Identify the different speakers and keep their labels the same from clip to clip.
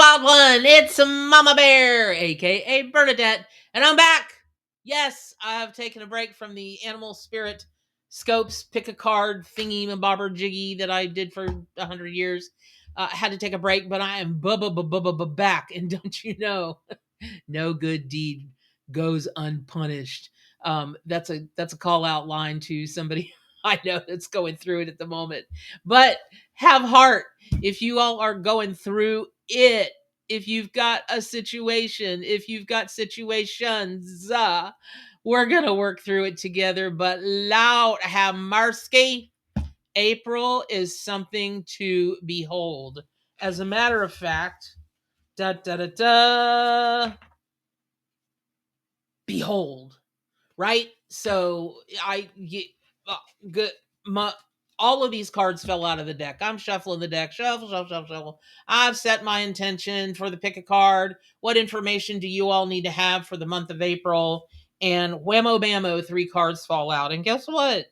Speaker 1: wild one. It's Mama Bear, aka Bernadette, and I'm back. Yes, I have taken a break from the animal spirit scopes, pick a card thingy and bobber jiggy that I did for 100 years. I had to take a break, but I am back. And don't you know, no good deed goes unpunished. That's a call out line to somebody I know that's going through it at the moment. But have heart if you all are going through it. If you've got a situation, if you've got situations, we're gonna work through it together. But loud have mercy. April is something to behold. As a matter of fact, da da da da. Behold, right? So good. My, all of these cards fell out of the deck. I'm shuffling the deck, shuffle. I've set my intention for the pick a card. What information do you all need to have for the month of April? And whammo bammo, 3 cards fall out. And guess what?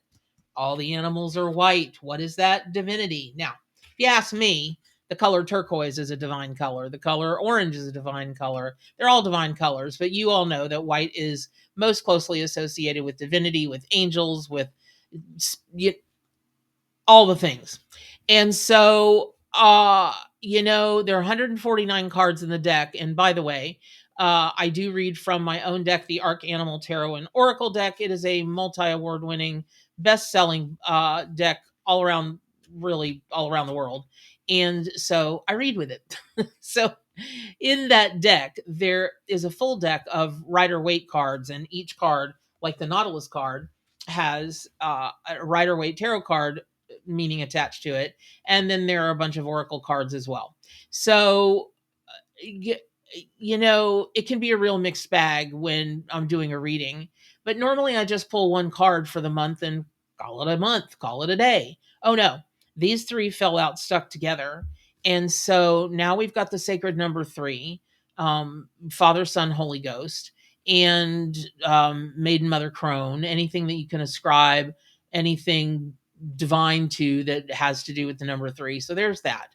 Speaker 1: All the animals are white. What is that? Divinity. Now, if you ask me, the color turquoise is a divine color. The color orange is a divine color. They're all divine colors, but you all know that white is most closely associated with divinity, with angels, with all the things. And so, there are 149 cards in the deck. And by the way, I do read from my own deck, the Arc Animal Tarot and Oracle deck. It is a multi-award winning, best-selling deck really all around the world. And so I read with it. So in that deck, there is a full deck of Rider-Waite cards, and each card, like the Nautilus card, has a Rider-Waite tarot card meaning attached to it. And then there are a bunch of Oracle cards as well. So, it can be a real mixed bag when I'm doing a reading. But normally I just pull one card for the month and call it a month, call it a day. Oh no, these 3 fell out stuck together. And so now we've got the sacred number 3, Father, Son, Holy Ghost, and Maiden, Mother, Crone, anything that you can ascribe anything divine to that has to do with the number 3. So there's that.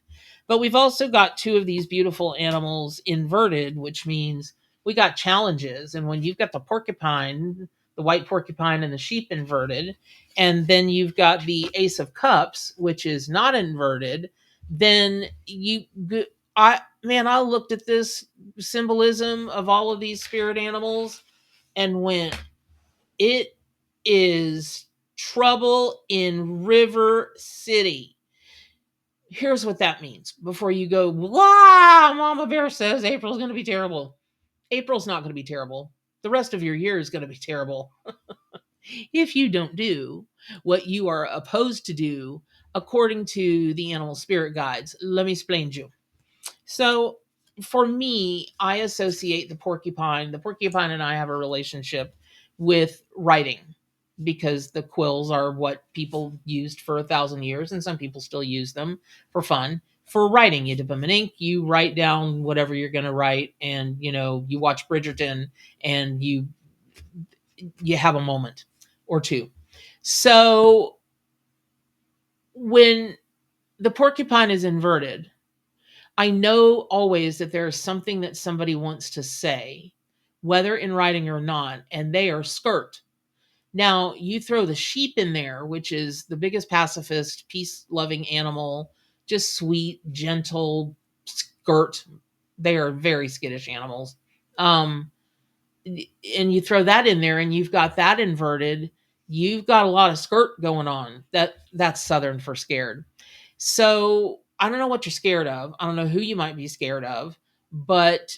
Speaker 1: But we've also got 2 of these beautiful animals inverted, which means we got challenges. And when you've got the porcupine, the white porcupine and the sheep inverted, and then you've got the Ace of Cups, which is not inverted, then I looked at this symbolism of all of these spirit animals and went, it is trouble in River City. Here's what that means before you go, wow, Mama Bear says April's going to be terrible. April's not going to be terrible. The rest of your year is going to be terrible if you don't do what you are opposed to do according to the animal spirit guides. Let me explain to you. So for me, I associate the porcupine. The porcupine and I have a relationship with writing because the quills are what people used for 1,000 years, and some people still use them for fun. For writing, you dip them in ink, you write down whatever you're going to write, and you watch Bridgerton, and you have a moment or two. So when the porcupine is inverted, I know always that there is something that somebody wants to say, whether in writing or not, and they are skirt. Now, you throw the sheep in there, which is the biggest pacifist, peace-loving animal, just sweet, gentle, skirt. They are very skittish animals. And you throw that in there, and you've got that inverted. You've got a lot of skirt going on. That's Southern for scared. So I don't know what you're scared of. I don't know who you might be scared of, but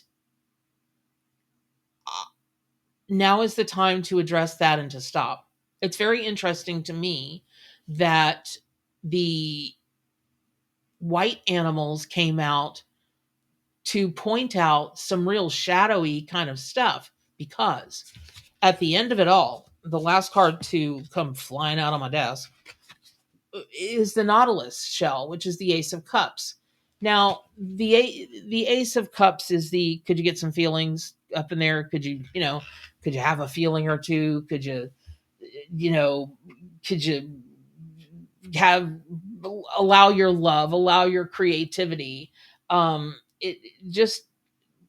Speaker 1: now is the time to address that and to stop. It's very interesting to me that the white animals came out to point out some real shadowy kind of stuff, because at the end of it all, the last card to come flying out on my desk is the Nautilus shell, which is the Ace of Cups. Now, the Ace of Cups is could you get some feelings up in there? Could you have a feeling or two? Could you have allow your love, allow your creativity? it just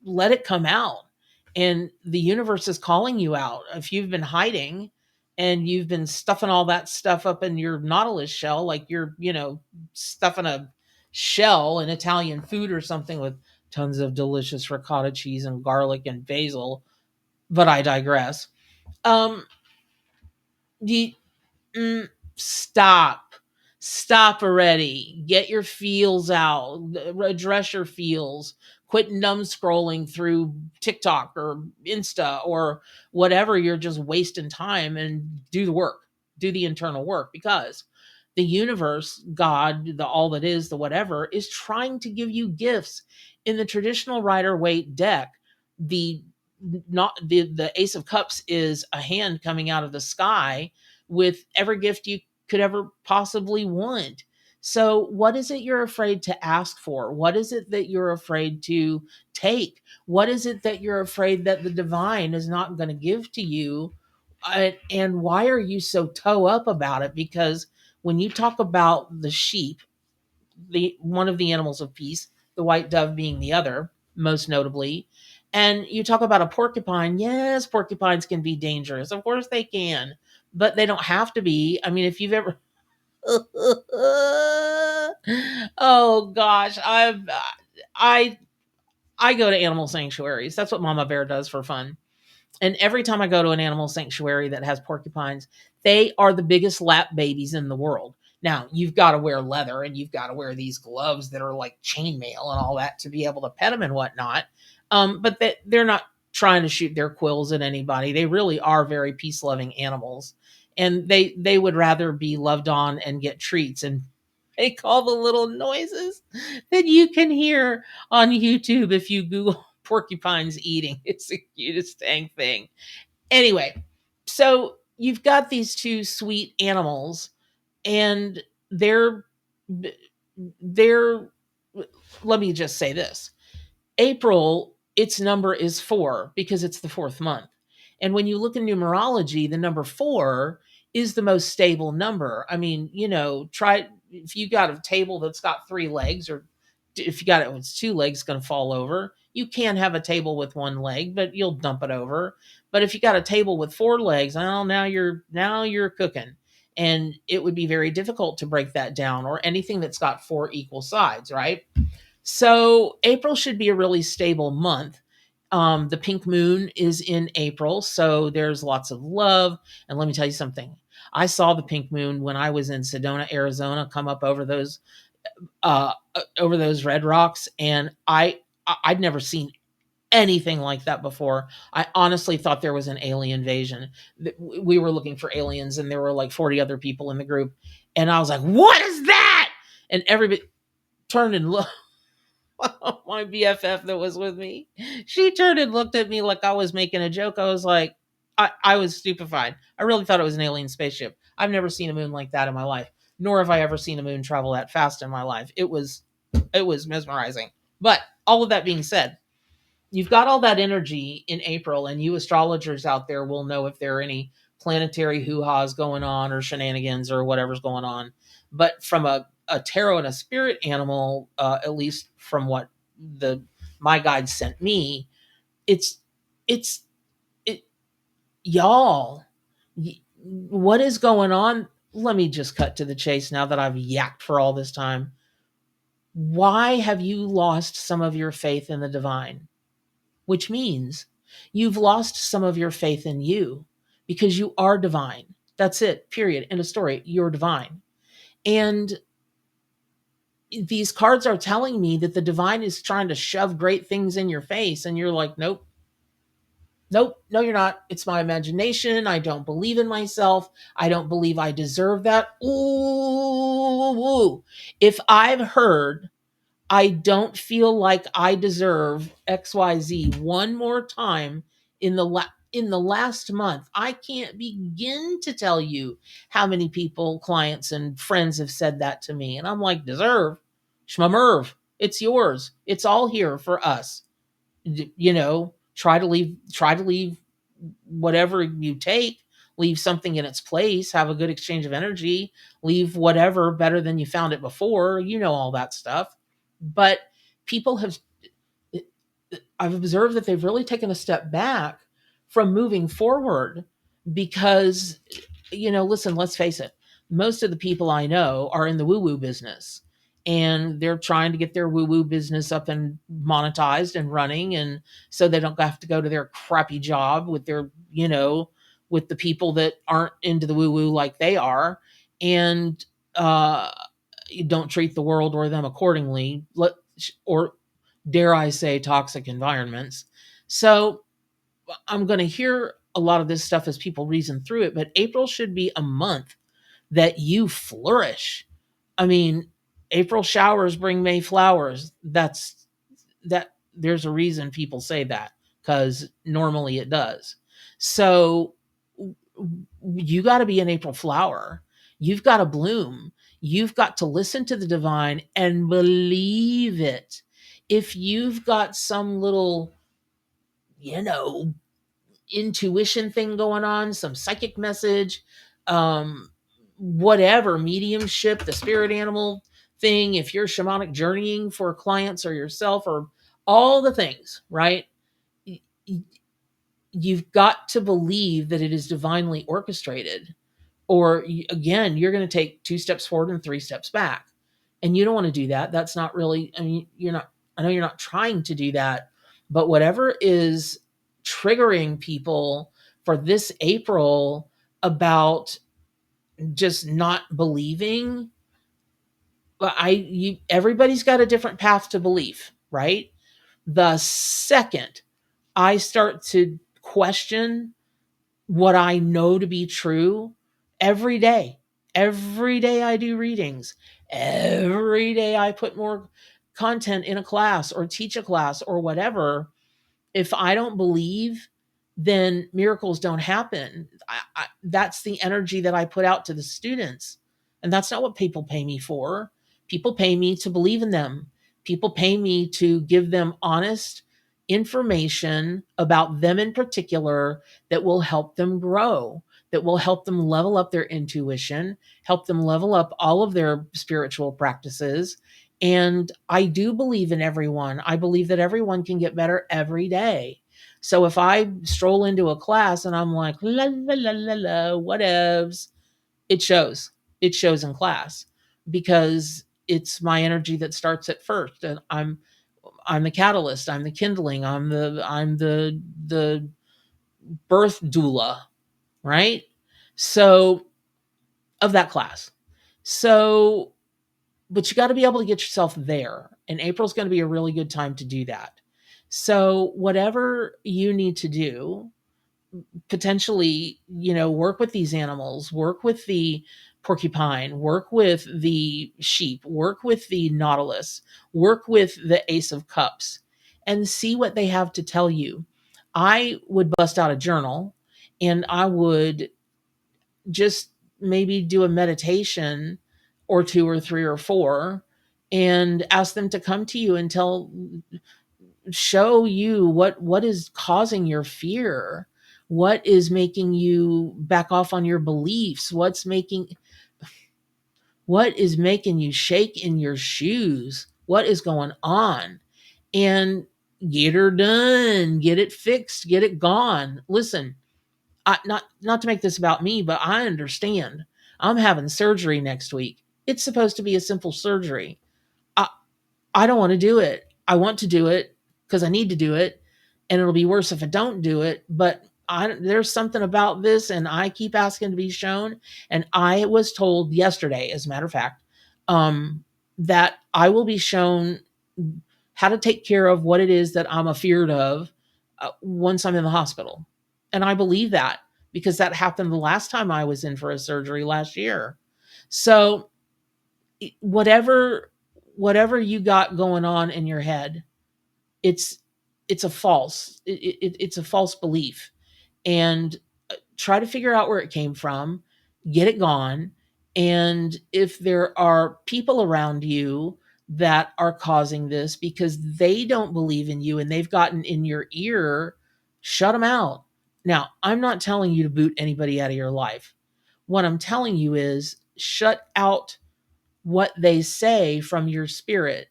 Speaker 1: let it come out. And the universe is calling you out. If you've been hiding and you've been stuffing all that stuff up in your nautilus shell, like you're, stuffing a shell in Italian food or something with tons of delicious ricotta cheese and garlic and basil, but I digress. Um, you, Mm, stop. Stop already. Get your feels out. Address your feels. Quit numb scrolling through TikTok or Insta or whatever. You're just wasting time, and do the work. Do the internal work, because the universe, God, the all that is, the whatever, is trying to give you gifts. In the traditional Rider Waite deck, the not the Ace of Cups is a hand coming out of the sky with every gift you could ever possibly want. So, what is it you're afraid to ask for? What is it that you're afraid to take? What is it that you're afraid that the divine is not going to give to you? And why are you so toe up about it? Because when you talk about the sheep, the one of the animals of peace, the white dove being the other, most notably. And you talk about a porcupine. Yes, porcupines can be dangerous. Of course they can, but they don't have to be. I mean, if you've ever oh gosh, I I go to animal sanctuaries. That's what Mama Bear does for fun. And every time I go to an animal sanctuary that has porcupines, they are the biggest lap babies in the world. Now, you've got to wear leather and you've got to wear these gloves that are like chainmail and all that to be able to pet them and whatnot. But they're not trying to shoot their quills at anybody. They really are very peace loving animals. And they would rather be loved on and get treats and make all the little noises that you can hear on YouTube if you Google porcupines eating. It's the cutest dang thing. Anyway, so you've got these two sweet animals, and they're they're. Let me just say this: April, its number is 4 because it's the fourth month. And when you look in numerology, the number 4 is the most stable number. I mean, try if you got a table that's got 3 legs, or if you got it with 2 legs, it's going to fall over. You can have a table with 1 leg, but you'll dump it over. But if you got a table with 4 legs, well, now you're cooking. And it would be very difficult to break that down, or anything that's got 4 equal sides, right? So April should be a really stable month. The pink moon is in April, so there's lots of love. And let me tell you something. I saw the pink moon when I was in Sedona, Arizona, come up over those red rocks, and I'd never seen anything like that before. I honestly thought there was an alien invasion. We were looking for aliens, and there were like 40 other people in the group, and I was like, "What is that?" And everybody turned and looked. My BFF that was with me, she turned and looked at me like I was making a joke. I was like, I was stupefied. I really thought it was an alien spaceship. I've never seen a moon like that in my life, nor have I ever seen a moon travel that fast in my life. It was mesmerizing. But all of that being said, you've got all that energy in April, and you astrologers out there will know if there are any planetary hoo-has going on, or shenanigans, or whatever's going on. But from a tarot and a spirit animal, at least from what the my guide sent me, it's it's it, y'all. What is going on? Let me just cut to the chase now that I've yacked for all this time. Why have you lost some of your faith in the divine? Which means you've lost some of your faith in you, because you are divine. That's it, period. End of story. You're divine. And these cards are telling me that the divine is trying to shove great things in your face, and you're like, nope, nope, no, you're not. It's my imagination. I don't believe in myself. I don't believe I deserve that. Ooh, if I've heard I don't feel like I deserve XYZ one more time in the last month, I can't begin to tell you how many people, clients, and friends have said that to me. And I'm like, deserve? Shmamerv, it's yours. It's all here for us. Try to leave whatever you take, leave something in its place, have a good exchange of energy, leave whatever better than you found it before, all that stuff. But people have I've observed that they've really taken a step back from moving forward because, listen, let's face it, most of the people I know are in the woo woo business, and they're trying to get their woo woo business up and monetized and running. And so they don't have to go to their crappy job with their, with the people that aren't into the woo woo like they are. And, you don't treat the world or them accordingly, or dare I say, toxic environments. So I'm going to hear a lot of this stuff as people reason through it, but April should be a month that you flourish. I mean, April showers bring May flowers. That there's a reason people say that, because normally it does. So you got to be an April flower. You've got to bloom. You've got to listen to the divine and believe it. If you've got some little, you know, intuition thing going on, some psychic message, whatever, mediumship, the spirit animal thing, if you're shamanic journeying for clients or yourself or all the things, right? You've got to believe that it is divinely orchestrated, or again, you're going to take 2 steps forward and 3 steps back. And you don't want to do that. That's not really, I mean, I know you're not trying to do that, but whatever is triggering people for this April about just not believing, everybody's got a different path to belief, right? The second I start to question what I know to be true every day. Every day I do readings. Every day I put more content in a class or teach a class or whatever. If I don't believe, then miracles don't happen. That's the energy that I put out to the students. And that's not what people pay me for. People pay me to believe in them. People pay me to give them honest information about them in particular that will help them grow, that will help them level up their intuition, help them level up all of their spiritual practices. And I do believe in everyone. I believe that everyone can get better every day. So if I stroll into a class and I'm like, la, la, la, la, la, whatevs, it shows. It shows in class because it's my energy that starts at first. And I'm the catalyst, I'm the kindling, I'm the birth doula, right? So of that class. So, but you got to be able to get yourself there. And April's going to be a really good time to do that. So, whatever you need to do, potentially, work with these animals, work with the porcupine, work with the sheep, work with the nautilus, work with the ace of cups, and see what they have to tell you. I would bust out a journal and I would just maybe do a meditation or 2 or 3 or 4 and ask them to come to you and show you what is causing your fear, what is making you back off on your beliefs, what is making you shake in your shoes, what is going on, and get her done, get it fixed, get it gone. Listen, not to make this about me, but I understand. I'm having surgery next week. It's supposed to be a simple surgery. I, I don't want to do it. I want to do it because I need to do it, and it'll be worse if I don't do it. But there's something about this, and I keep asking to be shown. And I was told yesterday, as a matter of fact, that I will be shown how to take care of what it is that I'm afeared of once I'm in the hospital. And I believe that because that happened the last time I was in for a surgery last year. So whatever you got going on in your head, it's it's a false belief. And try to figure out where it came from, get it gone. And if there are people around you that are causing this because they don't believe in you and they've gotten in your ear, shut them out. Now, I'm not telling you to boot anybody out of your life. What I'm telling you is shut out what they say from your spirit.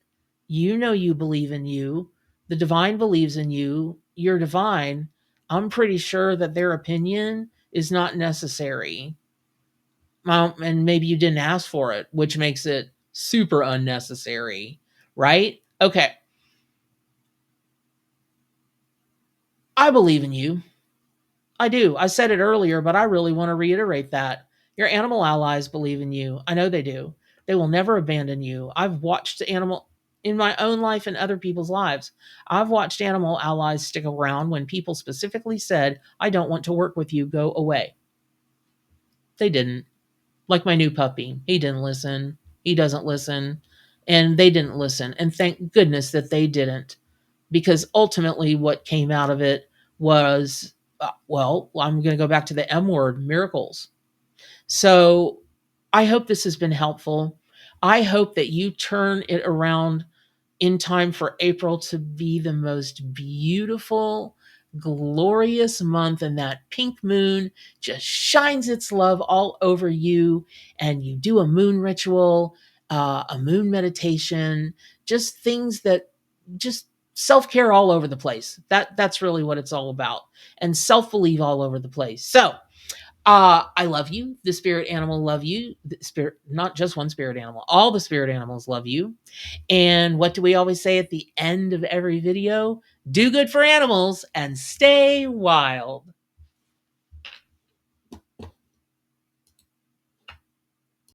Speaker 1: You know you believe in you. The divine believes in you. You're divine. I'm pretty sure that their opinion is not necessary. And maybe you didn't ask for it, which makes it super unnecessary, right? Okay. I believe in you. I do. I said it earlier, but I really want to reiterate that. Your animal allies believe in you. I know they do. They will never abandon you. I've watched animal in my own life and other people's lives. I've watched animal allies stick around when people specifically said, "I don't want to work with you, go away." They didn't. Like my new puppy. He didn't listen. He doesn't listen. And they didn't listen. And thank goodness that they didn't, because ultimately what came out of it was, well, I'm going to go back to the M word, miracles. So I hope this has been helpful. I hope that you turn it around in time for April to be the most beautiful, glorious month, and that pink moon just shines its love all over you. And you do a moon ritual, a moon meditation, just things that just self-care all over the place. That's really what it's all about, and self-belief all over the place. So I love you. The spirit animal love you. The spirit, not just one spirit animal, all the spirit animals love you. And what do we always say at the end of every video? Do good for animals and stay wild.